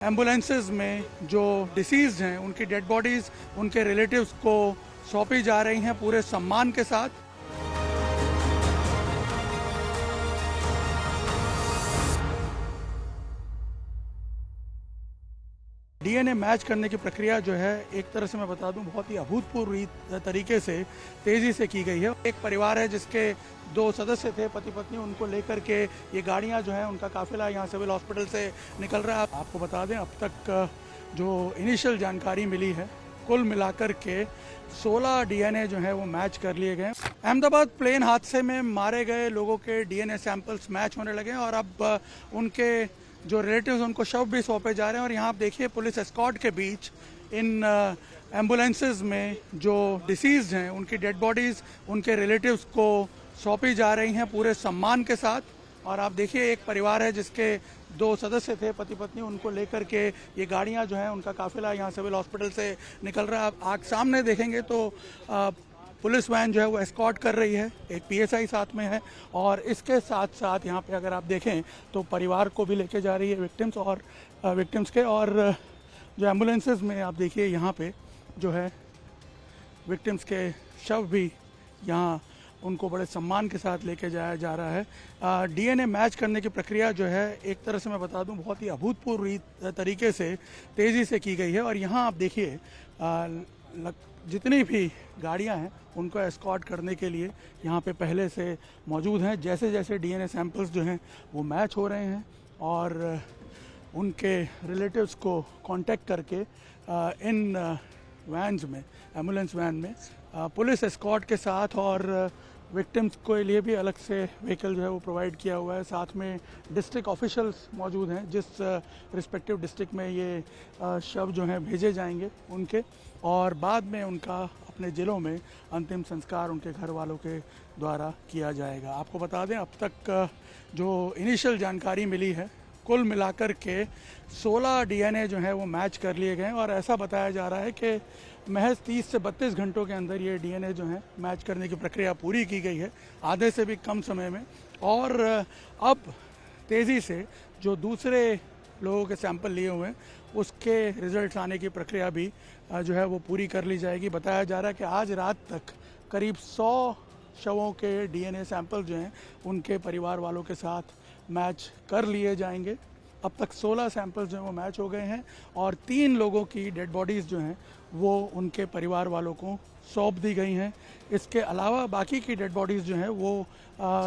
Ambulances में जो disease हैं उनकी डेड बॉडीज़ उनके रिलेटिव्स को सौंपी जा रही हैं पूरे सम्मान के साथ। डीएनए मैच करने की प्रक्रिया जो है एक तरह से मैं बता दूं बहुत ही अभूतपूर्व तरीके से तेज़ी से की गई है। एक परिवार है जिसके 2 सदस्य थे, पति पत्नी, उनको लेकर के ये गाड़ियां जो हैं उनका काफिला यहाँ सिविल हॉस्पिटल से निकल रहा है। आपको बता दें अब तक जो इनिशियल जानकारी मिली है कुल मिलाकर के 16 डीएनए जो है वो मैच कर लिए गए। अहमदाबाद प्लेन हादसे में मारे गए लोगों के डीएनए सैंपल्स मैच होने लगे और अब उनके जो रिलेटिव्स उनको शव भी सौंपे जा रहे हैं। और यहाँ आप देखिए पुलिस एस्कॉर्ट के बीच इन एम्बुलेंसेस में जो डिसीज़ हैं उनकी डेड बॉडीज़ उनके रिलेटिव्स को सौंपी जा रही हैं पूरे सम्मान के साथ। और आप देखिए एक परिवार है जिसके 2 सदस्य थे, पति पत्नी, उनको लेकर के ये गाड़ियां जो हैं उनका काफिला यहाँ सिविल हॉस्पिटल से निकल रहा है। आप सामने देखेंगे तो पुलिस वैन जो है वो एस्कॉर्ट कर रही है, एक पीएसआई साथ में है और इसके साथ साथ यहाँ पे अगर आप देखें तो परिवार को भी लेके जा रही है विक्टिम्स के। और जो एम्बुलेंसेस में आप देखिए यहाँ पे जो है विक्टिम्स के शव भी यहाँ उनको बड़े सम्मान के साथ लेके जाया जा रहा है। डीएनए मैच करने की प्रक्रिया जो है एक तरह से मैं बता दूं बहुत ही अभूतपूर्व तरीके से तेज़ी से की गई है। और यहाँ आप देखिए जितनी भी गाड़ियां हैं उनको एस्कॉर्ट करने के लिए यहाँ पे पहले से मौजूद हैं। जैसे जैसे डीएनए सैंपल्स जो हैं वो मैच हो रहे हैं और उनके रिलेटिव्स को कांटेक्ट करके इन वैन्स में, एम्बुलेंस वैन में पुलिस एस्कॉर्ट के साथ और विक्टिम्स के लिए भी अलग से व्हीकल जो है वो प्रोवाइड किया हुआ है। साथ में डिस्ट्रिक्ट ऑफिशियल्स मौजूद हैं जिस रिस्पेक्टिव डिस्ट्रिक्ट में ये शव जो हैं भेजे जाएंगे उनके, और बाद में उनका अपने ज़िलों में अंतिम संस्कार उनके घर वालों के द्वारा किया जाएगा। आपको बता दें अब तक जो इनिशियल जानकारी मिली है कुल मिलाकर के 16 डीएनए जो है वो मैच कर लिए गए और ऐसा बताया जा रहा है कि महज 30 से 32 घंटों के अंदर ये डीएनए जो है मैच करने की प्रक्रिया पूरी की गई है, आधे से भी कम समय में। और अब तेज़ी से जो दूसरे लोगों के सैंपल लिए हुए हैं उसके रिजल्ट्स आने की प्रक्रिया भी जो है वो पूरी कर ली जाएगी। बताया जा रहा है कि आज रात तक करीब 100 शवों के डीएनए सैंपल जो हैं उनके परिवार वालों के साथ मैच कर लिए जाएंगे। अब तक 16 सैंपल्स जो हैं वो मैच हो गए हैं और 3 लोगों की डेड बॉडीज़ जो हैं वो उनके परिवार वालों को सौंप दी गई हैं। इसके अलावा बाकी की डेड बॉडीज़ जो हैं वो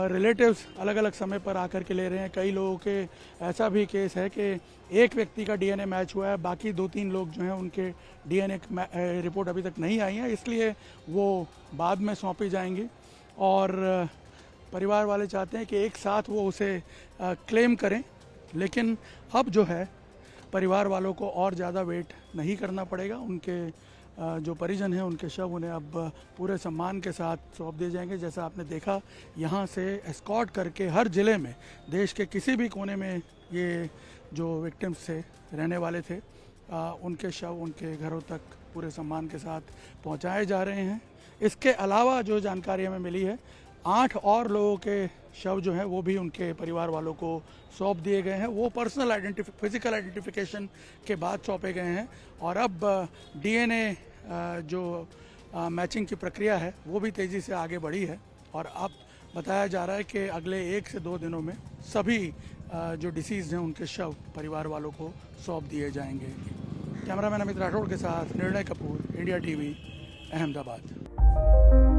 रिलेटिव्स अलग अलग समय पर आकर के ले रहे हैं। कई लोगों के ऐसा भी केस है कि एक व्यक्ति का डीएनए मैच हुआ है, बाकी 2-3 लोग जो हैं उनके डीएनए रिपोर्ट अभी तक नहीं आई है, इसलिए वो बाद में सौंपी जाएंगी। और परिवार वाले चाहते हैं कि एक साथ वो उसे क्लेम करें, लेकिन अब जो है परिवार वालों को और ज़्यादा वेट नहीं करना पड़ेगा। उनके जो परिजन हैं उनके शव उन्हें अब पूरे सम्मान के साथ सौंप दिए जाएंगे। जैसा आपने देखा यहाँ से एस्कॉर्ट करके हर ज़िले में, देश के किसी भी कोने में ये जो विक्टिम्स से रहने वाले थे उनके शव उनके घरों तक पूरे सम्मान के साथ पहुँचाए जा रहे हैं। इसके अलावा जो जानकारी हमें मिली है 8 और लोगों के शव जो हैं वो भी उनके परिवार वालों को सौंप दिए गए हैं। वो पर्सनल फिजिकल आइडेंटिफिकेशन के बाद सौंपे गए हैं और अब डीएनए जो मैचिंग की प्रक्रिया है वो भी तेज़ी से आगे बढ़ी है। और अब बताया जा रहा है कि अगले 1 से 2 दिनों में सभी जो डिसीज़ हैं उनके शव परिवार वालों को सौंप दिए जाएंगे। कैमरामैन अमित राठौड़ के साथ निर्णय कपूर, इंडिया टीवी, अहमदाबाद।